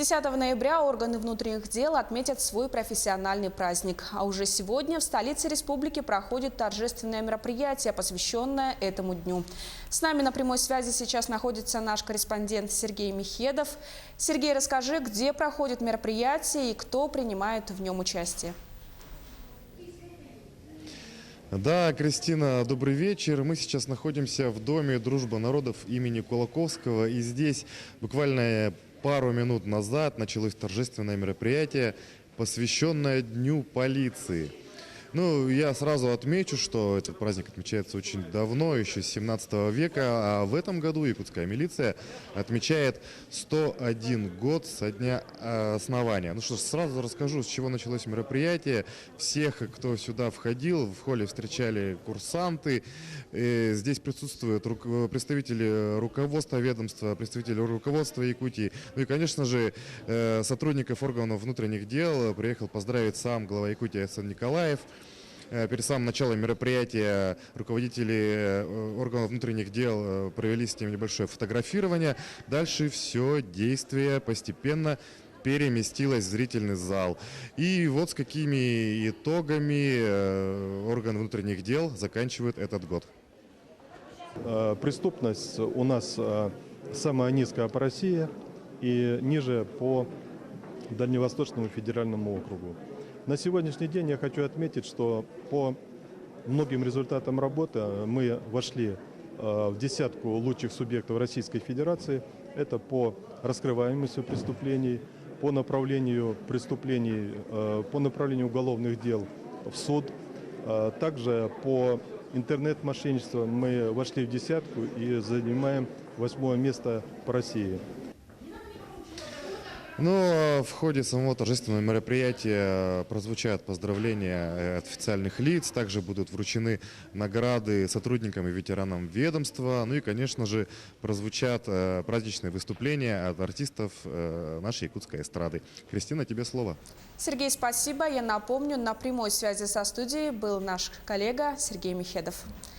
10 ноября органы внутренних дел отметят свой профессиональный праздник. А уже сегодня в столице республики проходит торжественное мероприятие, посвященное этому дню. С нами на прямой связи сейчас находится наш корреспондент Сергей Михедов. Сергей, расскажи, где проходит мероприятие и кто принимает в нем участие? Да, Кристина, добрый вечер. Мы сейчас находимся в Доме дружбы народов имени Кулаковского. И здесь буквально пару минут назад началось торжественное мероприятие, посвященное Дню полиции. Ну, я сразу отмечу, что этот праздник отмечается очень давно, еще с 17 века, а в этом году якутская милиция отмечает 101 год со дня основания. Ну что ж, сразу расскажу, с чего началось мероприятие. Всех, кто сюда входил, в холле встречали курсанты. Здесь присутствуют представители руководства ведомства, представители руководства Якутии. Ну и, конечно же, сотрудников органов внутренних дел приехал поздравить сам глава Якутии Асан Николаев. Перед самым началом мероприятия руководители органов внутренних дел провели с ним небольшое фотографирование. Дальше все действие постепенно переместилось в зрительный зал. И вот с какими итогами органы внутренних дел заканчивают этот год. Преступность у нас самая низкая по России и ниже по Дальневосточному федеральному округу. На сегодняшний день я хочу отметить, что по многим результатам работы мы вошли в десятку лучших субъектов Российской Федерации. Это по раскрываемости преступлений, по направлению преступлений, по направлению уголовных дел в суд. Также по интернет-мошенничеству мы вошли в десятку и занимаем 8-е место по России. Но в ходе самого торжественного мероприятия прозвучат поздравления от официальных лиц, также будут вручены награды сотрудникам и ветеранам ведомства, ну и, конечно же, прозвучат праздничные выступления от артистов нашей якутской эстрады. Кристина, тебе слово. Сергей, спасибо. Я напомню, на прямой связи со студией был наш коллега Сергей Михедов.